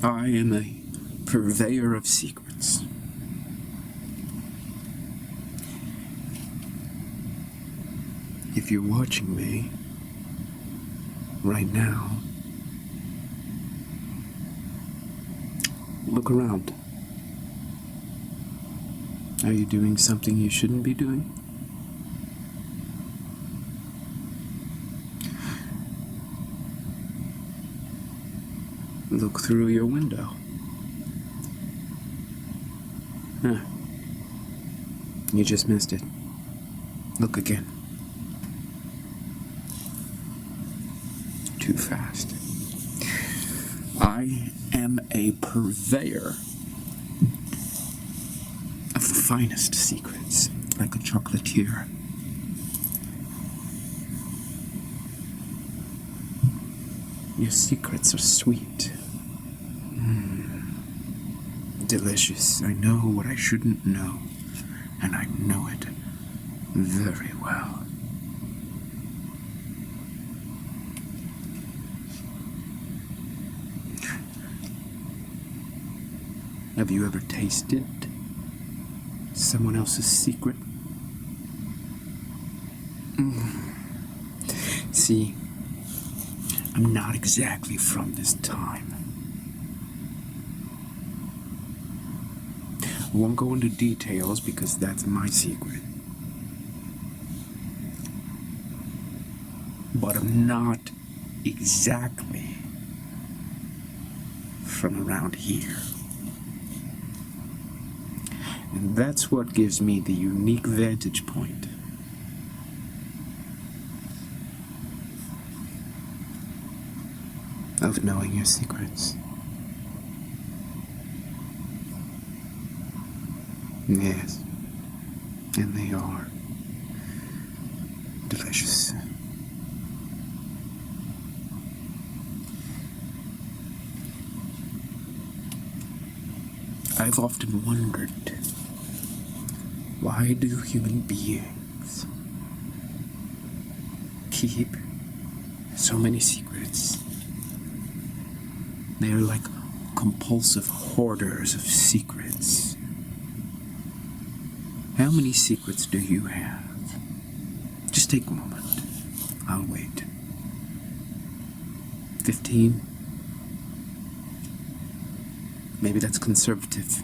I am a purveyor of secrets. If you're watching me right now, look around. Are you doing something you shouldn't be doing? Look through your window. Huh. You just missed it. Look again. Too fast. I am a purveyor of the finest secrets, like a chocolatier. Your secrets are sweet. Delicious. I know what I shouldn't know, and I know it very well. Have you ever tasted someone else's secret? See, I'm not exactly from this time. I won't go into details because that's my secret. But I'm not exactly from around here. And that's what gives me the unique vantage point. Of knowing your secrets. Yes, and they are delicious. I've often wondered, why do human beings keep so many secrets? They are like compulsive hoarders of secrets. How many secrets do you have? Just take a moment. I'll wait. 15? Maybe that's conservative.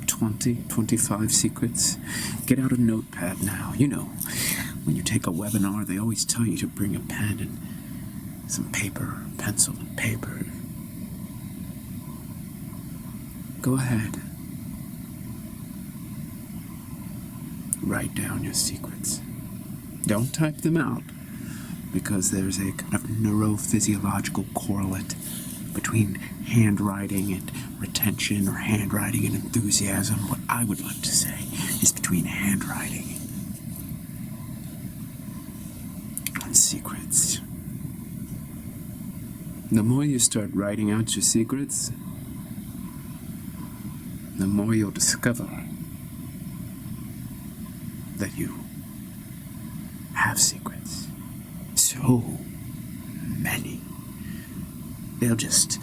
20, 25 secrets? Get out a notepad now. You know, when you take a webinar, they always tell you to bring a pen and some paper, pencil and paper. Go ahead. Write down your secrets. Don't type them out, because there's a kind of neurophysiological correlate between handwriting and retention, or handwriting and enthusiasm. What I would like to say is between handwriting and secrets. The more you start writing out your secrets, the more you'll discover that you have secrets. So many. They'll just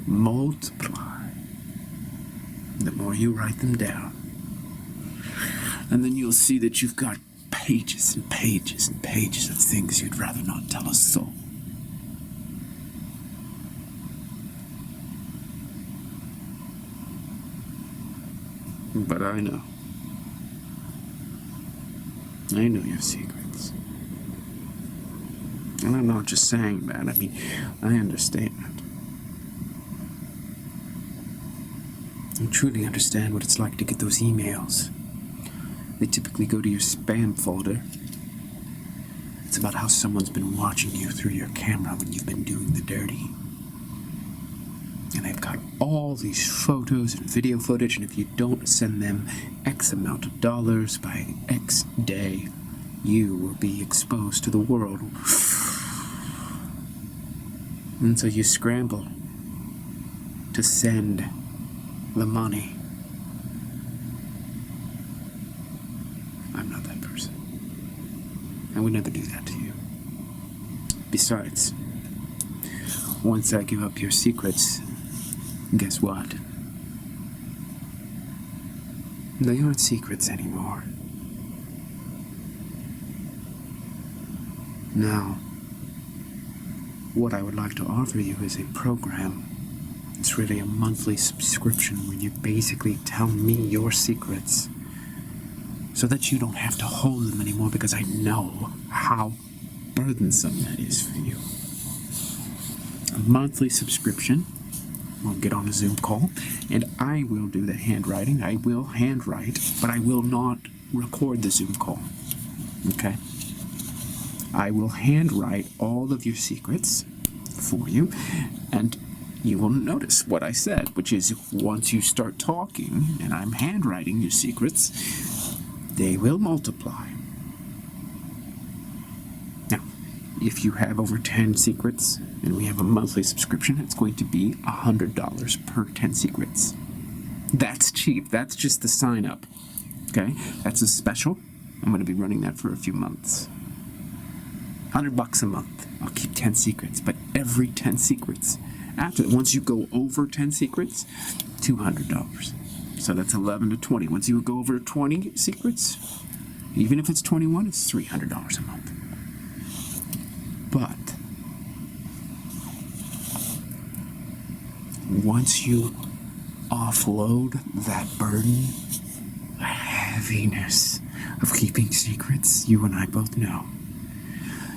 multiply the more you write them down. And then you'll see that you've got pages and pages and pages of things you'd rather not tell a soul. But I know your secrets. And I'm not just saying that. I mean, I understand. I truly understand what it's like to get those emails. They typically go to your spam folder. It's about how someone's been watching you through your camera when you've been doing the dirty. And they've got all these photos and video footage, and if you don't send them X amount of dollars by X day, you will be exposed to the world. And so you scramble to send the money. I'm not that person. I would never do that to you. Besides, once I give up your secrets, Guess what? They aren't secrets anymore. Now, what I would like to offer you is a program. It's really a monthly subscription where you basically tell me your secrets so that you don't have to hold them anymore, because I know how burdensome that is for you. A monthly subscription. We'll get on a Zoom call, and I will do the handwriting. I will handwrite, but I will not record the Zoom call. Okay? I will handwrite all of your secrets for you, and you will notice what I said, which is once you start talking and I'm handwriting your secrets, they will multiply. Now, if you have over 10 secrets and we have a monthly subscription, it's going to be $100 per 10 secrets. That's cheap. That's just the sign up. Okay? That's a special. I'm going to be running that for a few months. $100 a month. I'll keep 10 secrets, but every 10 secrets, once you go over 10 secrets, $200. So that's 11 to 20. Once you go over 20 secrets, even if it's 21, it's $300 a month. But once you offload that burden, the heaviness of keeping secrets, you and I both know,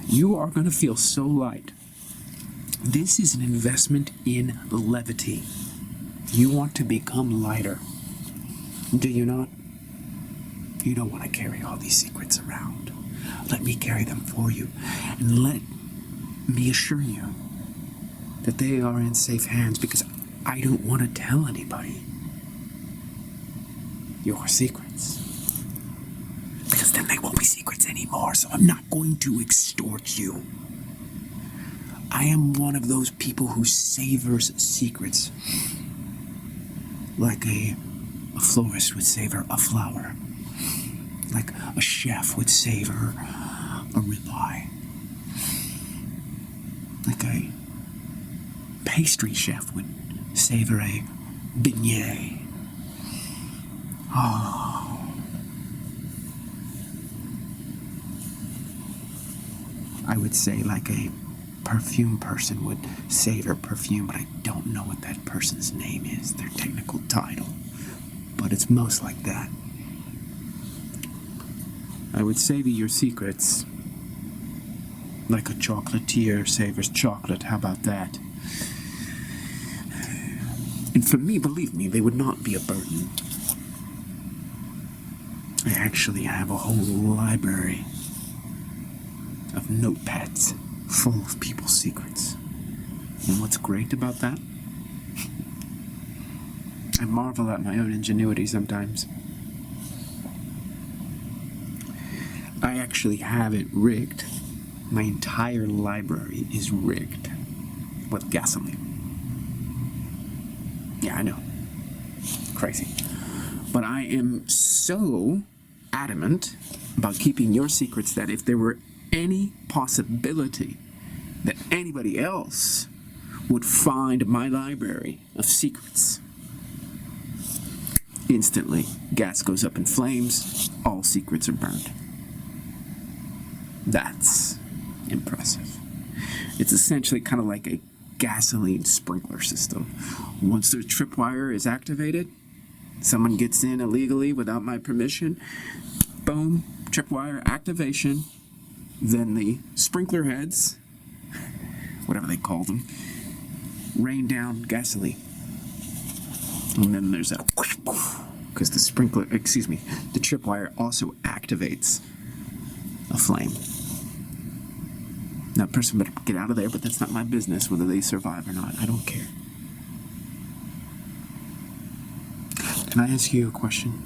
you are going to feel so light. This is an investment in levity. You want to become lighter. Do you not? You don't want to carry all these secrets around. Let me carry them for you. And let me assure you that they are in safe hands, because I don't want to tell anybody your secrets. Because then they won't be secrets anymore, so I'm not going to extort you. I am one of those people who savors secrets like a florist would savor a flower, like a chef would savor a ribeye, like a pastry chef would savor a beignet. Oh, I would say like a perfume person would savor perfume, but I don't know what that person's name is, their technical title, but it's most like that. I would savor your secrets like a chocolatier savors chocolate. How about that? And for me, believe me, they would not be a burden. I actually have a whole library of notepads full of people's secrets. And what's great about that? I marvel at my own ingenuity sometimes. I actually have it rigged. My entire library is rigged with gasoline. Yeah, I know. Crazy. But I am so adamant about keeping your secrets that if there were any possibility that anybody else would find my library of secrets, instantly gas goes up in flames, all secrets are burned. That's impressive. It's essentially kind of like a gasoline sprinkler system. Once the tripwire is activated, someone gets in illegally without my permission, boom, tripwire activation, then the sprinkler heads, whatever they call them, rain down gasoline. And then there's a whoosh, because the tripwire also activates a flame. That person better get out of there, but that's not my business whether they survive or not. I don't care. Can I ask you a question?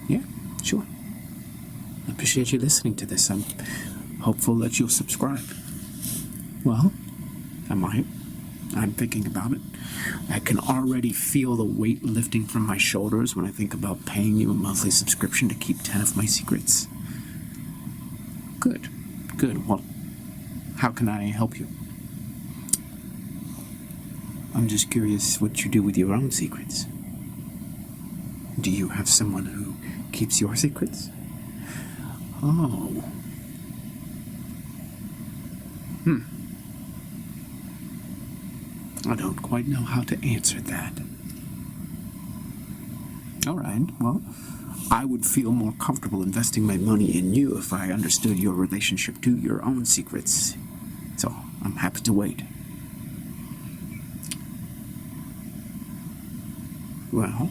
Yeah, sure. I appreciate you listening to this. I'm hopeful that you'll subscribe. Well, I might. I'm thinking about it. I can already feel the weight lifting from my shoulders when I think about paying you a monthly subscription to keep 10 of my secrets. Good. Well, how can I help you? I'm just curious what you do with your own secrets. Do you have someone who keeps your secrets? Oh. I don't quite know how to answer that. All right, well, I would feel more comfortable investing my money in you if I understood your relationship to your own secrets. So, I'm happy to wait. Well,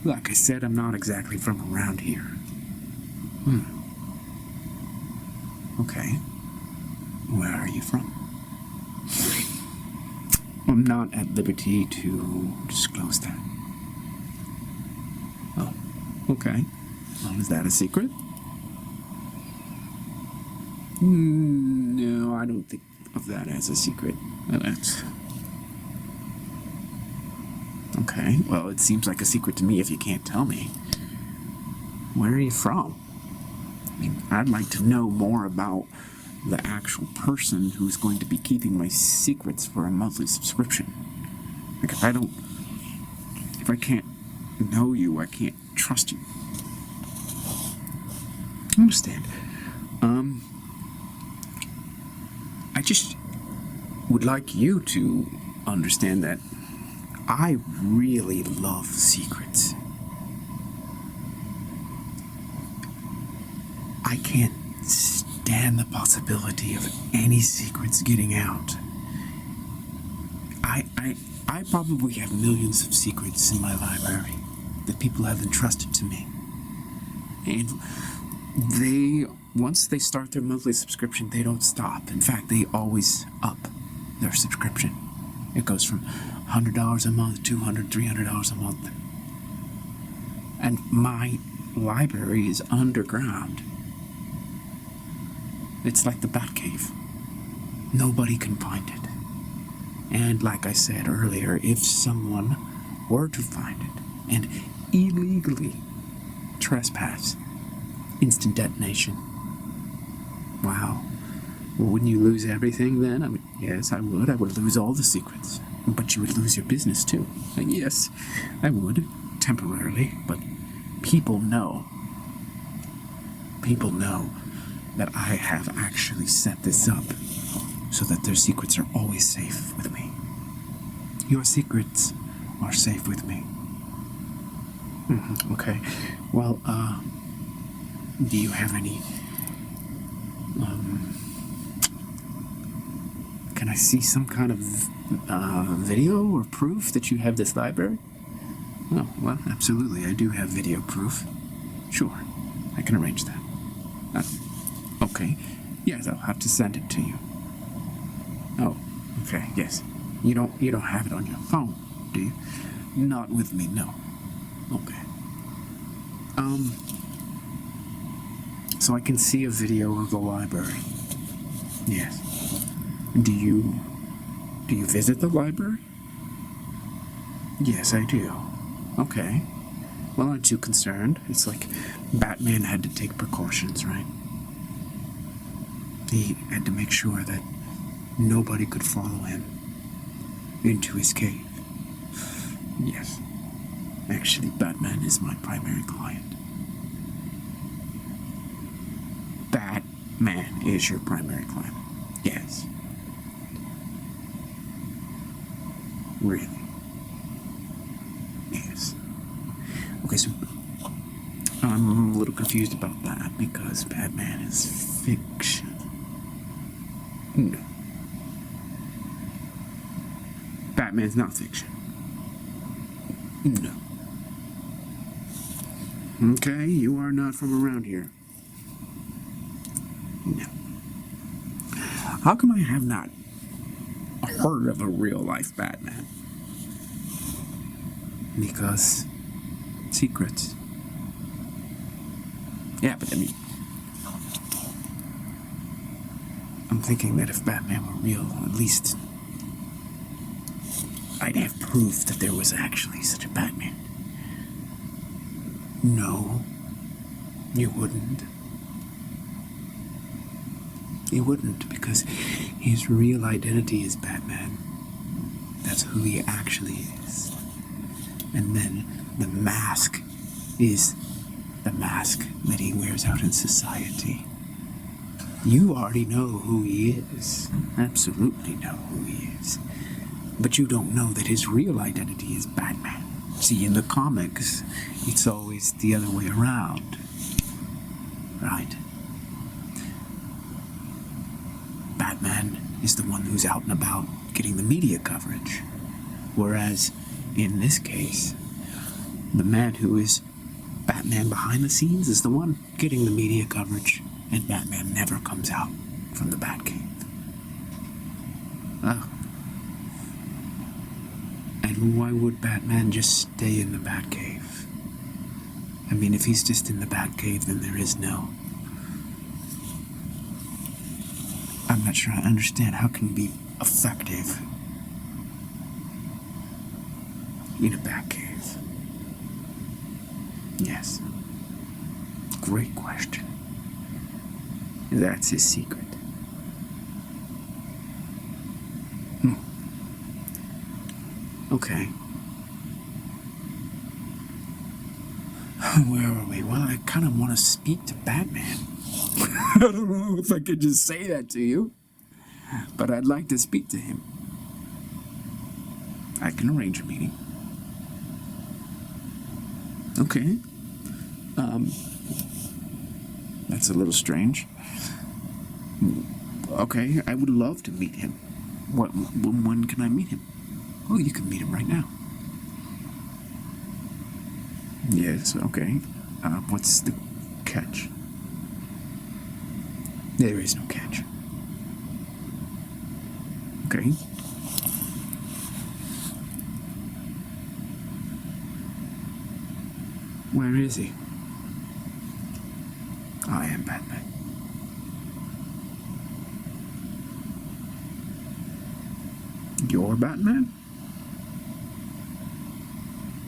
like I said, I'm not exactly from around here. Okay. Where are you from? I'm not at liberty to disclose that. Oh, okay. Well, is that a secret? No, I don't think of that as a secret. Well, that's... Okay, well, it seems like a secret to me if you can't tell me. Where are you from? I mean, I'd like to know more about the actual person who's going to be keeping my secrets for a monthly subscription. Like, if I can't know you, I can't trust you. I understand. I just would like you to understand that I really love secrets. I can't stand the possibility of any secrets getting out. I probably have millions of secrets in my library that people have entrusted to me. And once they start their monthly subscription, they don't stop. In fact, they always up their subscription. It goes from $100 a month, $200, $300 a month. And my library is underground. It's like the Batcave. Nobody can find it. And like I said earlier, if someone were to find it and illegally trespass, instant detonation. Wow. Well, wouldn't you lose everything then? I mean, yes, I would. I would lose all the secrets. But you would lose your business too. And yes, I would, temporarily, but people know. People know that I have actually set this up so that their secrets are always safe with me. Your secrets are safe with me. Okay. Well, do you have any, can I see some kind of video or proof that you have this library? Oh, well, absolutely. I do have video proof. Sure. I can arrange that. Okay. Yes, I'll have to send it to you. Oh, okay, yes. You don't have it on your phone, do you? Not with me, no. Okay. So I can see a video of the library. Yes. Do you visit the library? Yes, I do. Okay. Well, aren't you concerned? It's like Batman had to take precautions, right? He had to make sure that nobody could follow him into his cave. Yes. Actually, Batman is my primary client. Batman is your primary client. Yes. Really? Yes. Okay, so I'm a little confused about that because Batman is fiction. No. Batman's not fiction. No. Okay, you are not from around here. No. How come I have not heard of a real-life Batman? Because secrets. Yeah, but I mean, I'm thinking that if Batman were real, at least I'd have proof that there was actually such a Batman. No, you wouldn't. You wouldn't, because his real identity is Batman. That's who he actually is. And then the mask is the mask that he wears out in society. You already know who he is. Absolutely know who he is. But you don't know that his real identity is Batman. See, in the comics, it's always the other way around. Right? Batman is the one who's out and about getting the media coverage. Whereas, in this case, the man who is Batman behind the scenes is the one getting the media coverage, and Batman never comes out from the Batcave. Oh. And why would Batman just stay in the Batcave? I mean, if he's just in the Batcave, then there is no... I'm not sure I understand. How can he be effective in a Batcave? Yes. Great question. That's his secret. Okay. Where are we? Well, I kind of want to speak to Batman. I don't know if I could just say that to you, but I'd like to speak to him. I can arrange a meeting. Okay. That's a little strange. Okay, I would love to meet him. When can I meet him? Oh, you can meet him right now. Yes, okay. What's the catch? There is no catch. Okay. Where is he? I am Batman. You're Batman?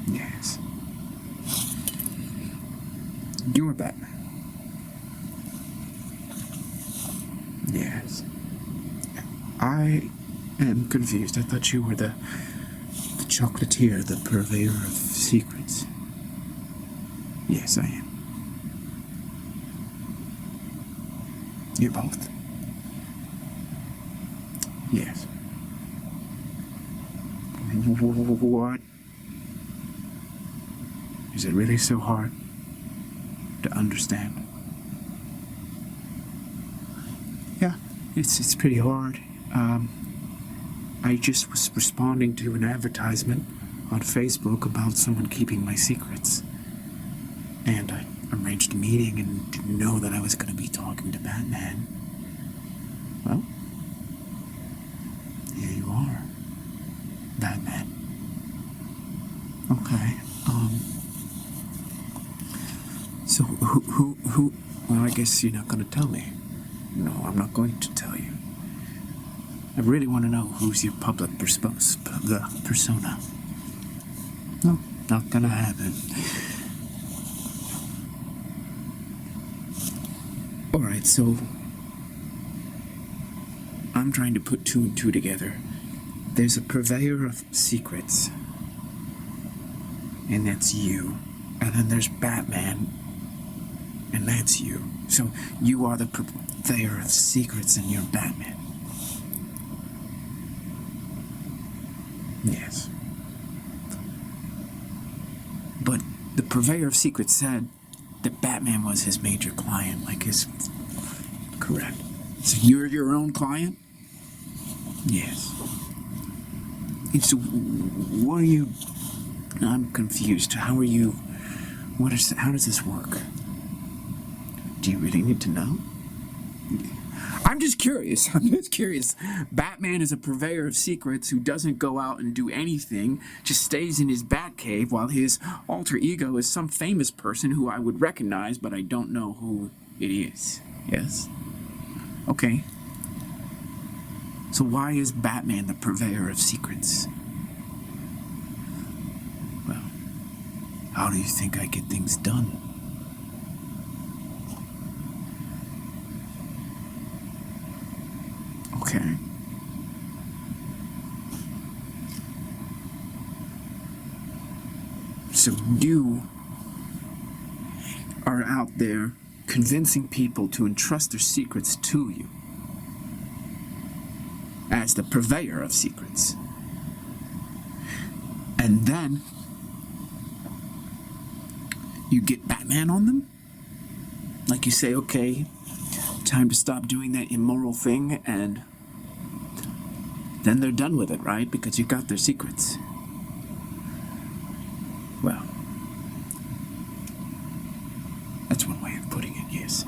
Yes. You're Batman. Yes. I am confused. I thought you were the chocolatier, the purveyor of secrets. Yes, I am. You're both. Yes. What? Is it really so hard to understand? Yeah, it's pretty hard. I just was responding to an advertisement on Facebook about someone keeping my secrets. And I arranged a meeting and didn't know that I was going to be talking to Batman. Well, here you are. Batman. Okay, so who, well, I guess you're not going to tell me. No, I'm not going to tell you. I really want to know who's your public persona. No, not gonna happen. Alright, so I'm trying to put two and two together. There's a purveyor of secrets, and that's you. And then there's Batman, and that's you. So you are the purveyor of secrets, and you're Batman. Yes. But the purveyor of secrets said that Batman was his major client, like his... Correct. So you're your own client? Yes. And so, what are you... I'm confused. How are you... How does this work? Do you really need to know? I'm just curious. Batman is a purveyor of secrets who doesn't go out and do anything, just stays in his Batcave, while his alter ego is some famous person who I would recognize, but I don't know who it is. Yes? Okay. So why is Batman the purveyor of secrets? Well, how do you think I get things done? Okay. So you are out there convincing people to entrust their secrets to you as the purveyor of secrets. And then you get Batman on them. Like you say, okay, time to stop doing that immoral thing, and then they're done with it, right? Because you got their secrets. Well, that's one way of putting it, yes.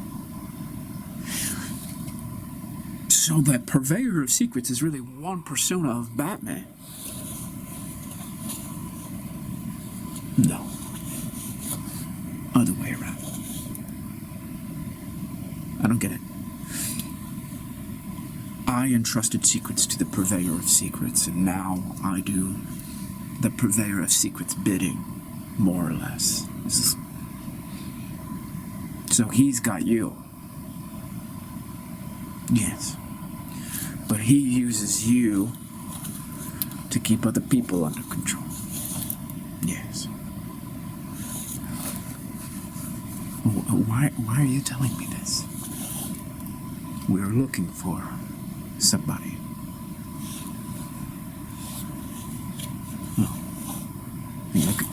So that purveyor of secrets is really one persona of Batman. No. Other way around. I don't get it. I entrusted secrets to the purveyor of secrets, and now I do the purveyor of secrets bidding, more or less. So he's got you. Yes. But he uses you to keep other people under control. Yes. Why are you telling me this? We're looking for somebody. Oh.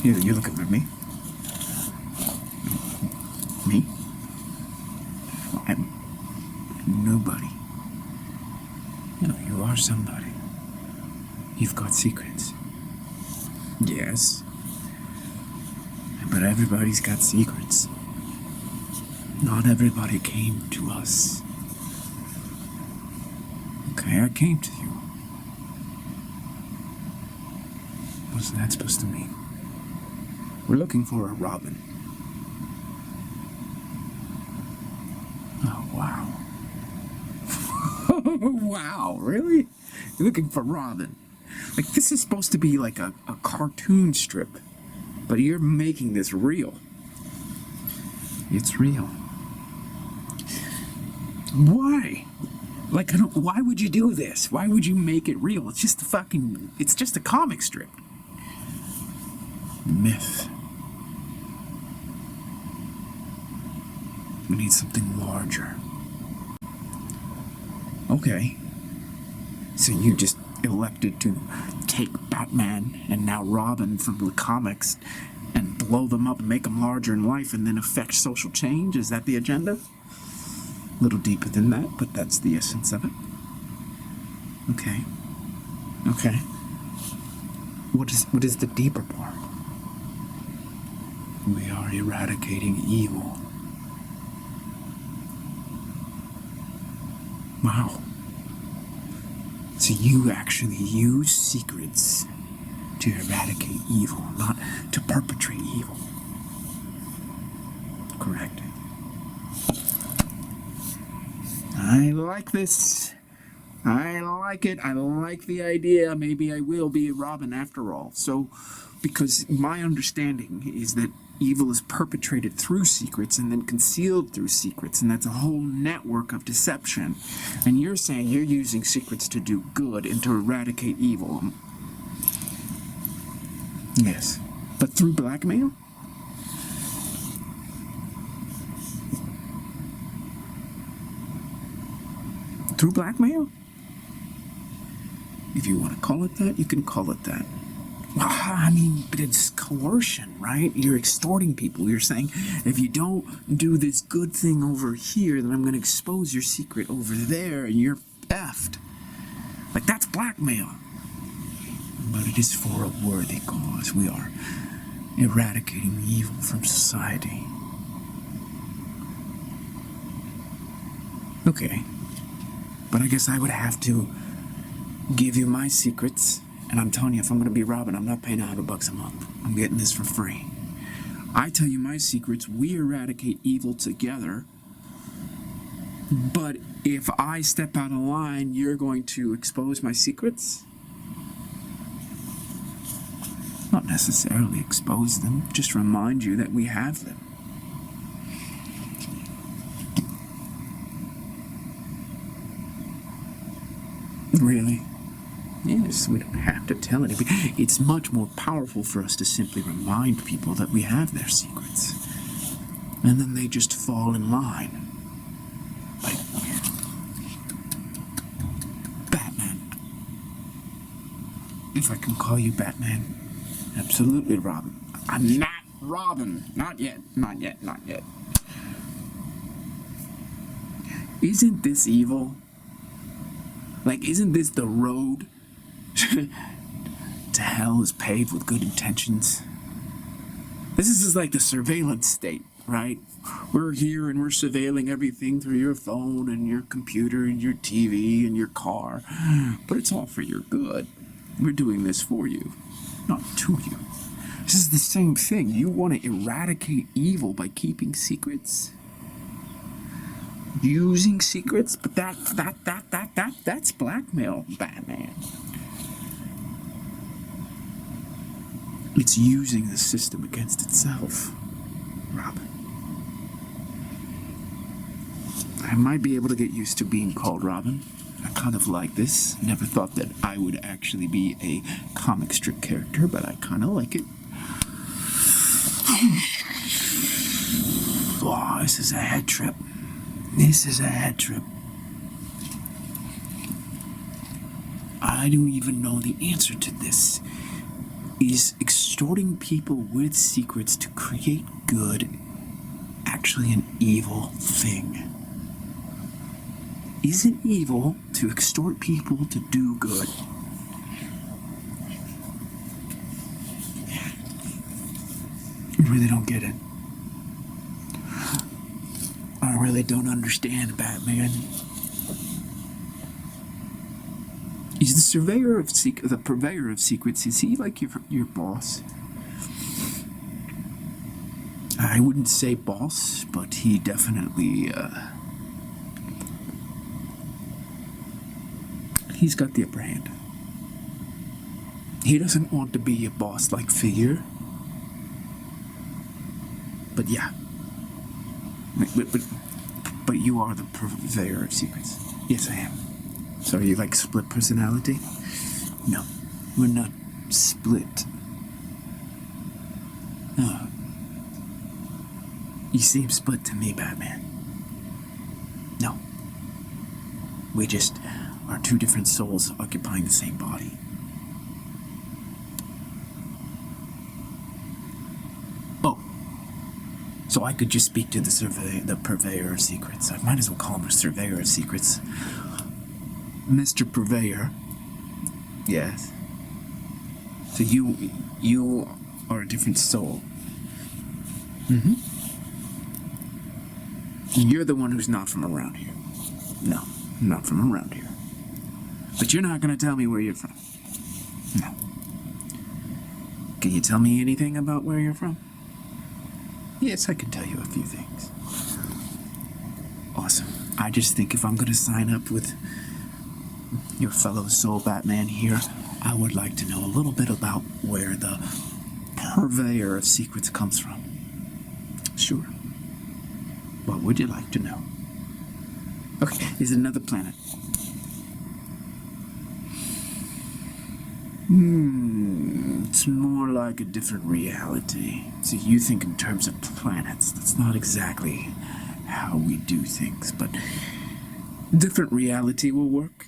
You're looking for me? Me? I'm nobody. No, you are somebody. You've got secrets. Yes. But everybody's got secrets. Not everybody came to us. Okay, I came to you. What's that supposed to mean? We're looking for a Robin. Oh, wow. Wow, really? You're looking for Robin. Like, this is supposed to be like a cartoon strip, but you're making this real. It's real. Why? Like, why would you do this? Why would you make it real? It's just a comic strip. Myth. We need something larger. Okay. So you just elected to take Batman and now Robin from the comics and blow them up and make them larger in life and then affect social change? Is that the agenda? A little deeper than that, but that's the essence of it. Okay. Okay. What is the deeper part? We are eradicating evil. Wow. So you actually use secrets to eradicate evil, not to perpetrate evil. Correct. I like this. I like it. I like the idea. Maybe I will be a Robin after all. So, because my understanding is that evil is perpetrated through secrets and then concealed through secrets, and that's a whole network of deception. And you're saying you're using secrets to do good and to eradicate evil. Yes. But through blackmail? Through blackmail? If you want to call it that, you can call it that. Well, I mean, but it's coercion, right? You're extorting people. You're saying, if you don't do this good thing over here, then I'm going to expose your secret over there, and you're effed. Like, that's blackmail. But it is for a worthy cause. We are eradicating evil from society. Okay. But I guess I would have to give you my secrets. And I'm telling you, if I'm going to be Robin, I'm not paying $100 a month. I'm getting this for free. I tell you my secrets, we eradicate evil together. But if I step out of line, you're going to expose my secrets? Not necessarily expose them, just remind you that we have them. Really? Yeah. course. We don't have to tell anybody. It's much more powerful for us to simply remind people that we have their secrets. And then they just fall in line. Like Batman. If I can call you Batman. Absolutely, Robin. I'm not Robin. Not yet. Not yet. Not yet. Isn't this evil? Like, isn't this the road to hell is paved with good intentions? This is just like the surveillance state, right? We're here and we're surveilling everything through your phone and your computer and your TV and your car. But it's all for your good. We're doing this for you, not to you. This is the same thing. You want to eradicate evil by keeping secrets? Using secrets? But that's blackmail, Batman. It's using the system against itself, Robin. I might be able to get used to being called Robin. I kind of like this. Never thought that I would actually be a comic strip character, but I kind of like it. Oh, this is a head trip. This is a head trip. I don't even know the answer to this. Is extorting people with secrets to create good actually an evil thing? Is it evil to extort people to do good? I really don't get it. I really don't understand, Batman. Is the surveyor of the purveyor of secrets, is he like your boss? I wouldn't say boss, but he definitely, he's got the upper hand. He doesn't want to be a boss-like figure. But yeah. But you are the purveyor of secrets. Yes, I am. So are you like split personality? No, we're not split. No. You seem split to me, Batman. No. We just are two different souls occupying the same body. Oh. So I could just speak to the purveyor of secrets. I might as well call him a surveyor of secrets. Mr. Purveyor. Yes. So you are a different soul. Mm-hmm. You're the one who's not from around here. No, I'm not from around here. But you're not going to tell me where you're from. No. Can you tell me anything about where you're from? Yes, I can tell you a few things. Awesome. I just think if I'm going to sign up with your fellow soul Batman here, I would like to know a little bit about where the purveyor of secrets comes from. Sure. What would you like to know? Okay, is it another planet? It's more like a different reality. So you think in terms of planets. That's not exactly how we do things, but different reality will work.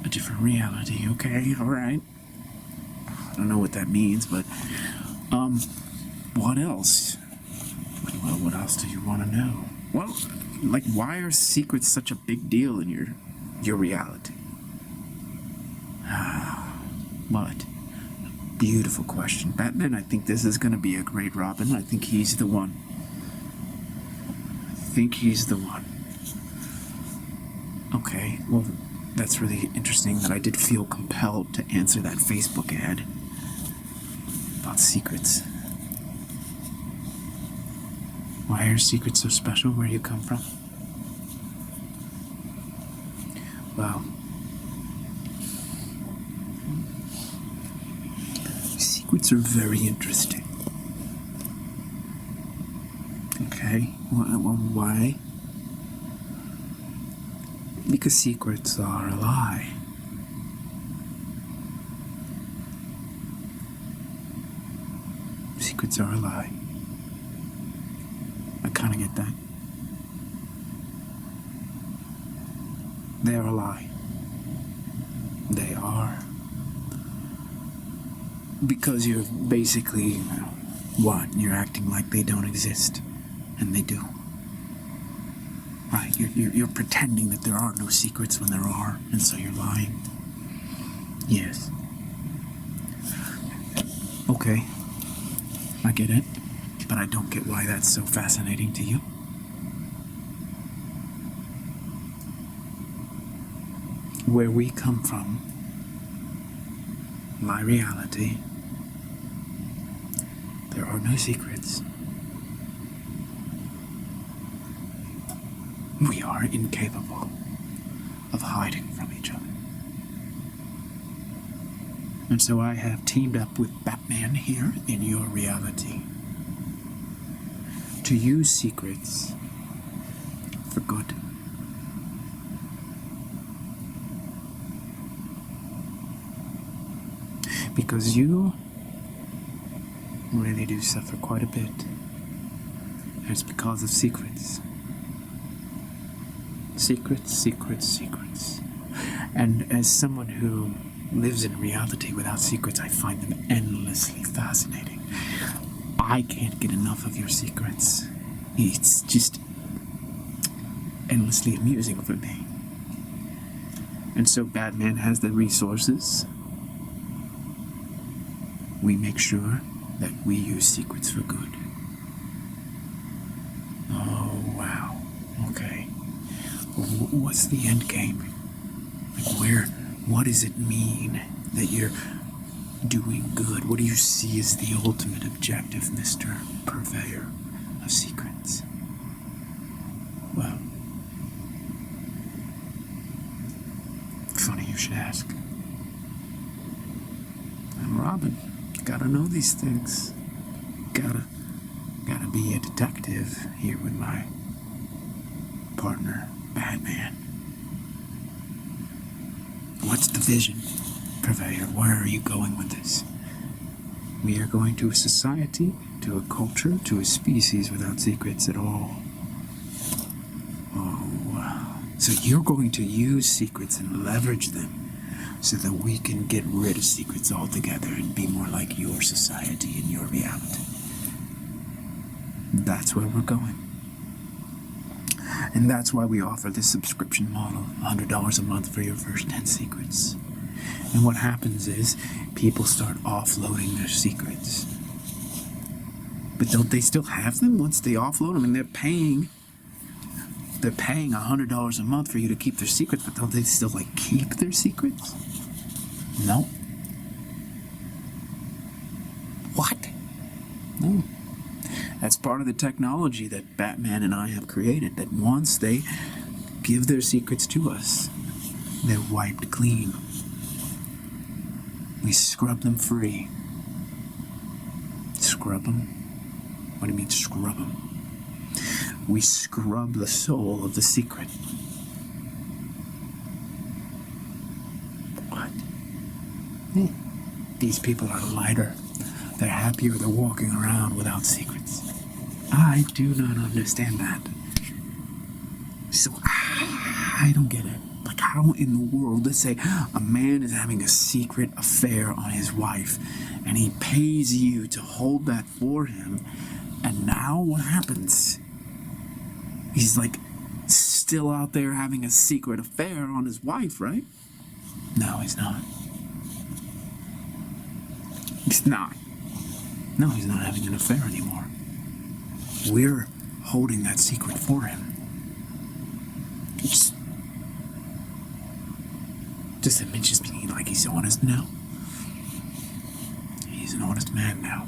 A different reality, okay, alright. I don't know what that means, but, what else? Well, what else do you want to know? Well, like, why are secrets such a big deal in your reality? What? Beautiful question. Batman, I think this is going to be a great Robin. I think he's the one. Okay, well, that's really interesting that I did feel compelled to answer that Facebook ad about secrets. Why are secrets so special? Where do you come from? Well, secrets are very interesting. Okay, well, why? Because secrets are a lie. Secrets are a lie. I kind of get that. They're a lie. They are. Because you're basically, what? You're acting like they don't exist. And they do. Right? You're pretending that there are no secrets when there are, and so you're lying. Yes. Okay. I get it. But I don't get why that's so fascinating to you. Where we come from, my reality, there are no secrets. We are incapable of hiding from each other. And so I have teamed up with Batman here in your reality to use secrets for good. Because you really do suffer quite a bit. And it's because of secrets. Secrets, secrets, secrets. And as someone who lives in reality without secrets, I find them endlessly fascinating. I can't get enough of your secrets. It's just endlessly amusing for me. And so Batman has the resources. We make sure that we use secrets for good. Oh, wow. Okay. What's the end game? Like what does it mean that you're doing good? What do you see as the ultimate objective, Mr. Purveyor of Secrets? Well, funny you should ask. I'm Robin. Gotta know these things. Gotta be a detective here with my partner, Batman. What's the vision, Purveyor? Where are you going with this? We are going to a society, to a culture, to a species without secrets at all. Oh, wow. So you're going to use secrets and leverage them so that we can get rid of secrets altogether and be more like your society and your reality. That's where we're going. And that's why we offer this subscription model, $100 a month for your first 10 secrets. And what happens is, people start offloading their secrets. But don't they still have them once they offload them? I mean, they're paying $100 a month for you to keep their secrets, but don't they still, keep their secrets? No. What? No. That's part of the technology that Batman and I have created, that once they give their secrets to us, they're wiped clean. We scrub them free. Scrub them? What do you mean scrub them? We scrub the soul of the secret. What? These people are lighter. They're happier. They're walking around without secrets. I do not understand that. So, I don't get it. How in the world, let's say a man is having a secret affair on his wife, and he pays you to hold that for him, and now what happens? He's still out there having a secret affair on his wife, right? No, he's not. He's not. No, he's not having an affair anymore. We're holding that secret for him. Does that mean just being like he's honest now? He's an honest man now.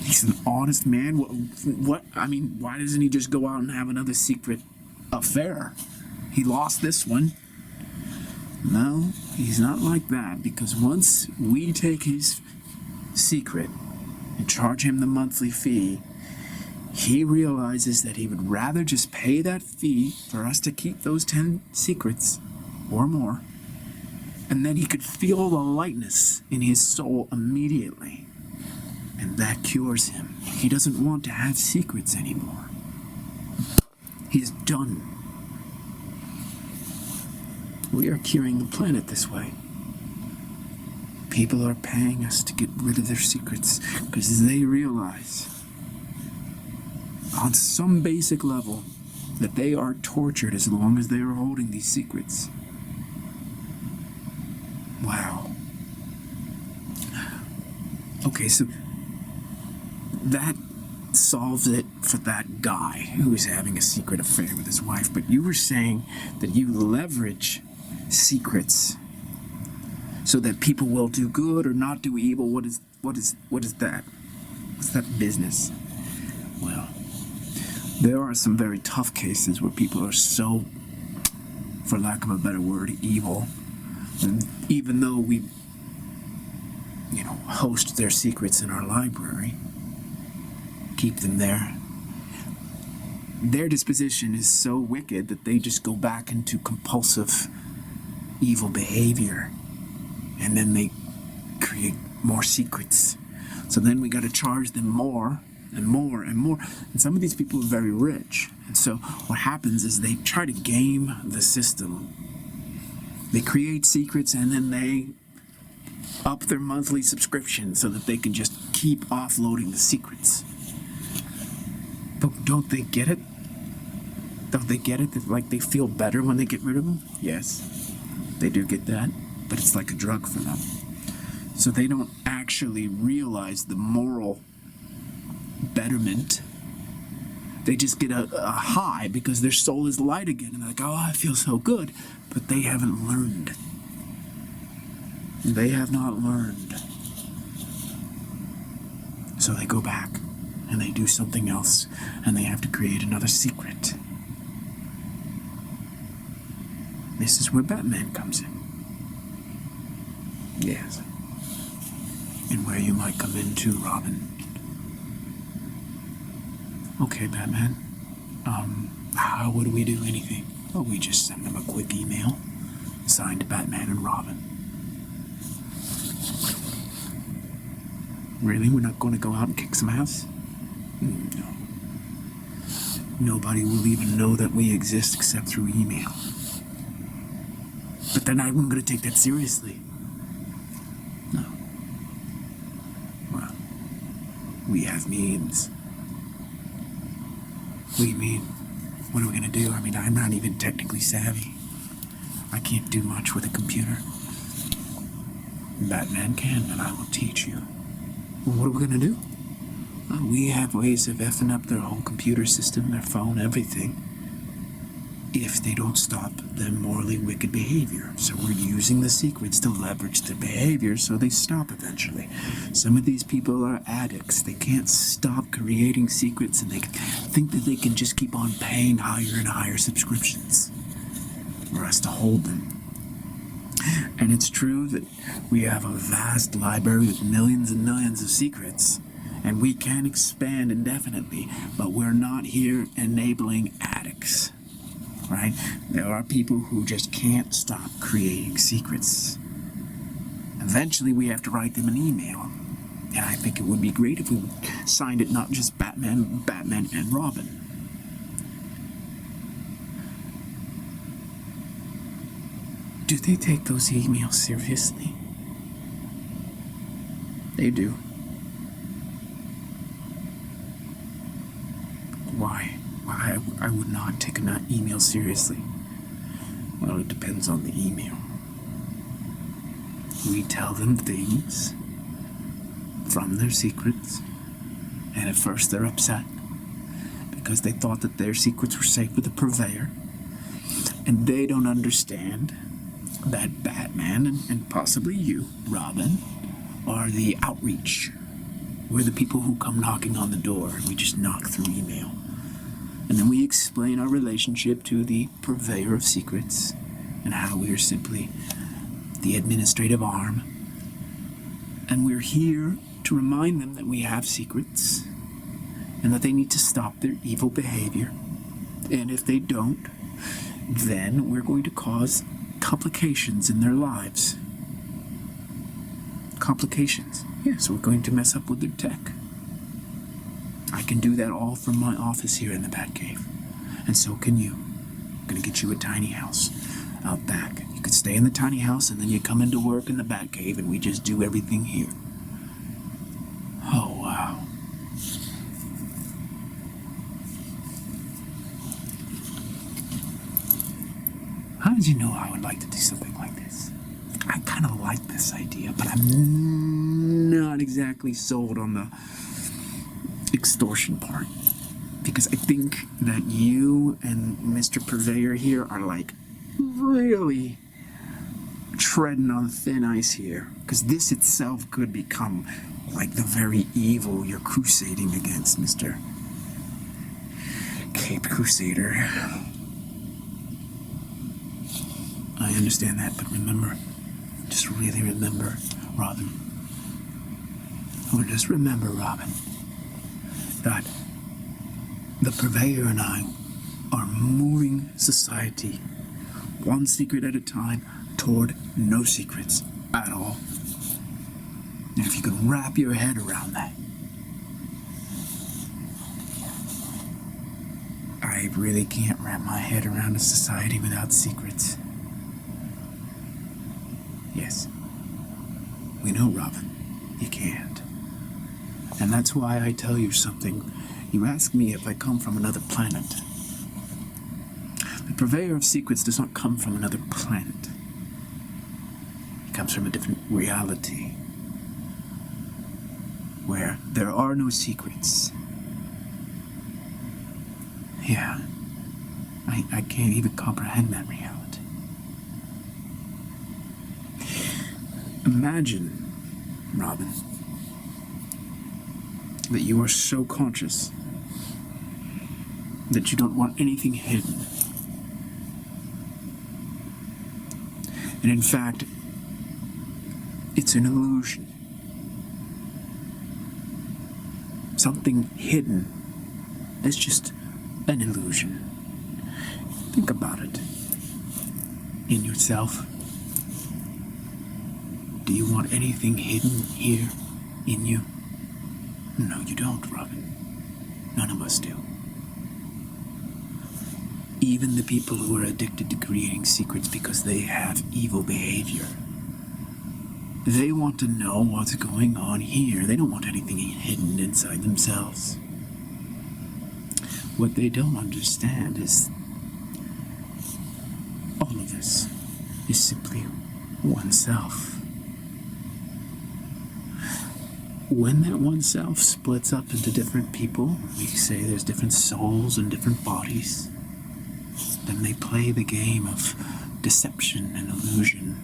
He's an honest man? What? I mean, why doesn't he just go out and have another secret affair? He lost this one. No, he's not like that, because once we take his secret and charge him the monthly fee, he realizes that he would rather just pay that fee for us to keep those 10 secrets or more, and then he could feel the lightness in his soul immediately, and that cures him. He doesn't want to have secrets anymore. He's done. We are curing the planet this way. People are paying us to get rid of their secrets because they realize on some basic level that they are tortured as long as they are holding these secrets. Wow. Okay, so that solves it for that guy who's having a secret affair with his wife, but you were saying that you leverage secrets so that people will do good or not do evil. What is that? What's that business? Well, there are some very tough cases where people are so, for lack of a better word, evil. And even though we, host their secrets in our library, keep them there, their disposition is so wicked that they just go back into compulsive evil behavior. And then they create more secrets. So then we got to charge them more and more and more. And some of these people are very rich. And so what happens is they try to game the system. They create secrets and then they up their monthly subscription so that they can just keep offloading the secrets. But don't they get it? Don't they get it? That, they feel better when they get rid of them? Yes, they do get that. But it's like a drug for them. So they don't actually realize the moral betterment. They just get a high because their soul is light again. And they're like, oh, I feel so good. But they haven't learned. They have not learned. So they go back and they do something else. And they have to create another secret. This is where Batman comes in. Yes. And where you might come in too, Robin. Okay, Batman. How would we do anything? Oh, we just send them a quick email. Signed Batman and Robin. Really? We're not going to go out and kick some ass? No. Nobody will even know that we exist except through email. But they're not even going to take that seriously. No. Well, we have means. What do you mean? What are we going to do? I mean, I'm not even technically savvy. I can't do much with a computer. Batman can, and I will teach you. Well, what are we going to do? We have ways of effing up their whole computer system, their phone, everything, if they don't stop their morally wicked behavior. So we're using the secrets to leverage their behavior so they stop eventually. Some of these people are addicts. They can't stop creating secrets, and they think that they can just keep on paying higher and higher subscriptions for us to hold them. And it's true that we have a vast library with millions and millions of secrets, and we can expand indefinitely, but we're not here enabling addicts. Right? There are people who just can't stop creating secrets. Eventually, we have to write them an email. And I think it would be great if we signed it not just Batman, Batman and Robin. Do they take those emails seriously? They do. Why? I would not take an email seriously. Well, it depends on the email. We tell them things from their secrets, and at first they're upset because they thought that their secrets were safe with the purveyor, and they don't understand that Batman and possibly you, Robin, are the outreach. We're the people who come knocking on the door, and we just knock through email. And then we explain our relationship to the purveyor of secrets and how we are simply the administrative arm. And we're here to remind them that we have secrets and that they need to stop their evil behavior. And if they don't, then we're going to cause complications in their lives. Complications. Yes, we're going to mess up with their tech. I can do that all from my office here in the Batcave. And so can you. I'm going to get you a tiny house out back. You could stay in the tiny house and then you come into work in the Batcave and we just do everything here. Oh, wow. How did you know I would like to do something like this? I kind of like this idea, but I'm not exactly sold on the extortion part. Because I think that you and Mr. Purveyor here are like really treading on thin ice here. Because this itself could become like the very evil you're crusading against, Mr. Cape Crusader. I understand that, but remember, just really remember, Robin. Or just remember, Robin, that the Purveyor and I are moving society one secret at a time toward no secrets at all. And if you could wrap your head around that, I really can't wrap my head around a society without secrets. Yes, we know, Robin, you can't. And that's why I tell you something. You ask me if I come from another planet. The Purveyor of Secrets does not come from another planet. He comes from a different reality, where there are no secrets. Yeah, I can't even comprehend that reality. Imagine, Robin, that you are so conscious that you don't want anything hidden. And in fact, it's an illusion. Something hidden is just an illusion. Think about it. In yourself. Do you want anything hidden here in you? No, you don't, Robin. None of us do. Even the people who are addicted to creating secrets because they have evil behavior. They want to know what's going on here. They don't want anything hidden inside themselves. What they don't understand is all of this is simply oneself. When that oneself splits up into different people, we say there's different souls and different bodies, then they play the game of deception and illusion.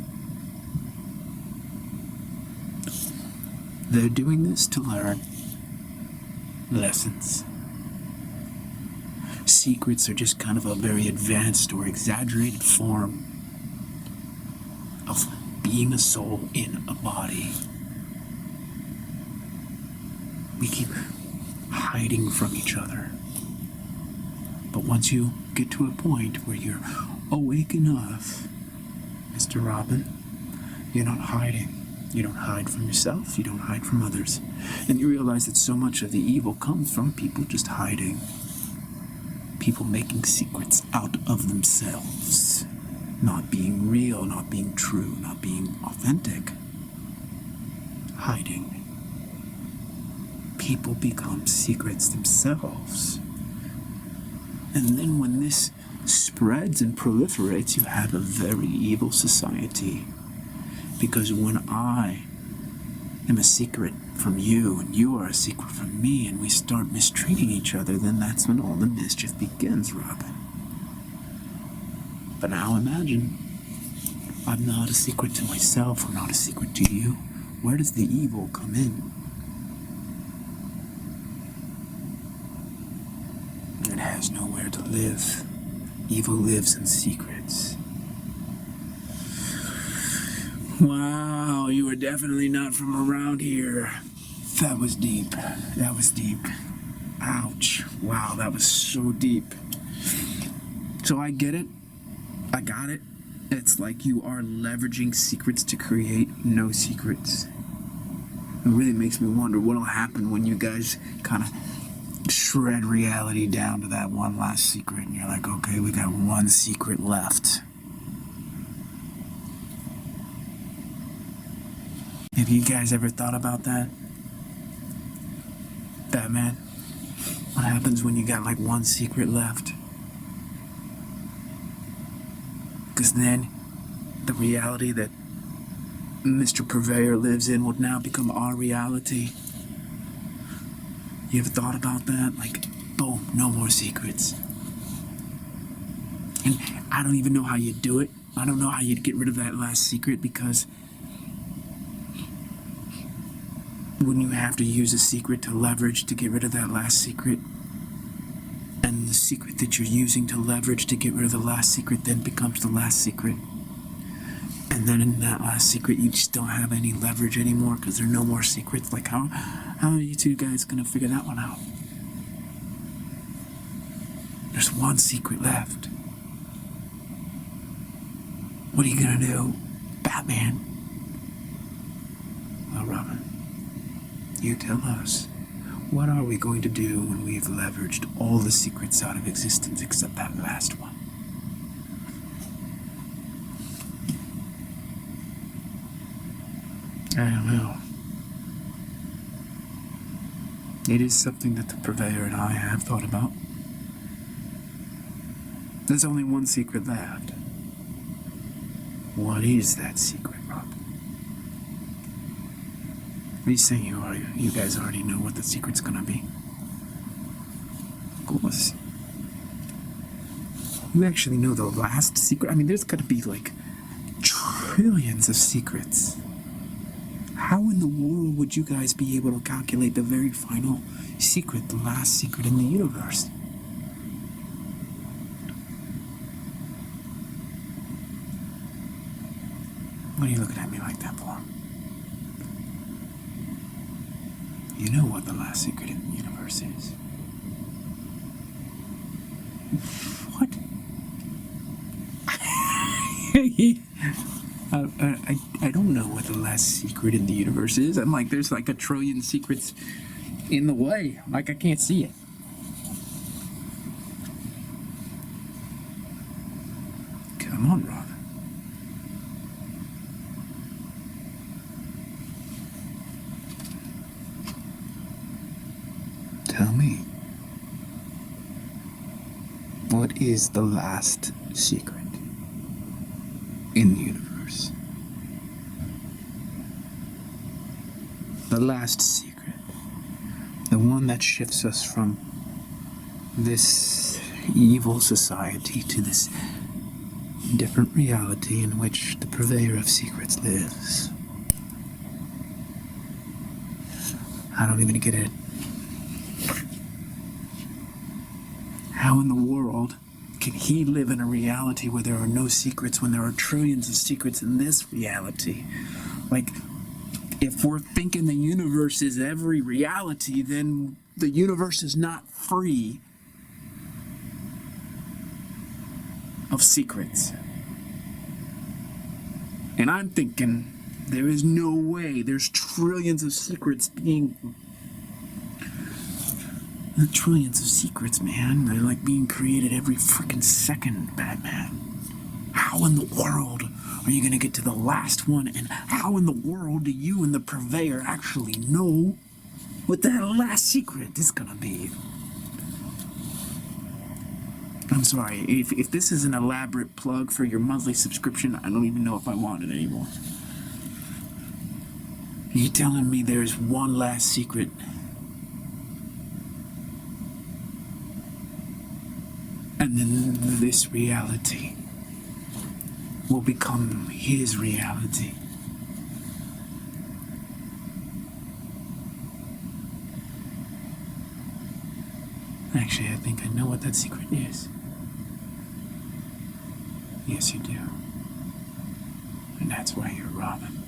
They're doing this to learn lessons. Secrets are just kind of a very advanced or exaggerated form of being a soul in a body. We keep hiding from each other. But once you get to a point where you're awake enough, Mr. Robin, you're not hiding. You don't hide from yourself, you don't hide from others. And you realize that so much of the evil comes from people just hiding. People making secrets out of themselves. Not being real, not being true, not being authentic. Hiding. People become secrets themselves. And then when this spreads and proliferates, you have a very evil society. Because when I am a secret from you, and you are a secret from me, and we start mistreating each other, then that's when all the mischief begins, Robin. But now imagine, I'm not a secret to myself, I'm not a secret to you. Where does the evil come in? It has nowhere to live. Evil lives in secrets. Wow, you are definitely not from around here. That was deep. That was deep. Ouch. Wow, that was so deep. So I get it. I got it. It's like you are leveraging secrets to create no secrets. It really makes me wonder what'll happen when you guys kind of shred reality down to that one last secret, and you're like, okay, we got one secret left. Have you guys ever thought about that? Batman? What happens when you got like one secret left? Because then the reality that Mr. Purveyor lives in will now become our reality. You ever thought about that? Like, boom, no more secrets. And I don't even know how you do it. I don't know how you'd get rid of that last secret, because wouldn't you have to use a secret to leverage to get rid of that last secret? And the secret that you're using to leverage to get rid of the last secret then becomes the last secret. And then in that last secret, you just don't have any leverage anymore because there are no more secrets. Like, how are you two guys going to figure that one out? There's one secret left. What are you going to do, Batman? Well, Robin, you tell us. What are we going to do when we've leveraged all the secrets out of existence except that last one? I don't know. It is something that the Purveyor and I have thought about. There's only one secret left. What is that secret, Rob? Are you saying you guys already know what the secret's gonna be? Of course. You actually know the last secret? I mean, there's gotta be like trillions of secrets. How in the world would you guys be able to calculate the very final secret, the last secret in the universe? What are you looking at me like that for? You know what the last secret in the universe is. What? I don't know what the last secret in the universe is. I'm like, there's like a trillion secrets in the way. Like, I can't see it. Come on, Rob. Tell me. What is the last secret in the universe? The last secret. The one that shifts us from this evil society to this different reality in which the Purveyor of secrets lives. I don't even get it. How in the world can he live in a reality where there are no secrets when there are trillions of secrets in this reality? Like, if we're thinking the universe is every reality, then the universe is not free of secrets. And I'm thinking there is no way there's trillions of secrets being... Trillions of secrets, man. They're like being created every freaking second, Batman. How in the world are you going to get to the last one? And how in the world do you and the Purveyor actually know what that last secret is going to be? I'm sorry, if this is an elaborate plug for your monthly subscription, I don't even know if I want it anymore. You're telling me there's one last secret? And then this reality will become his reality. Actually, I think I know what that secret is. Yes, you do. And that's why you're Robin.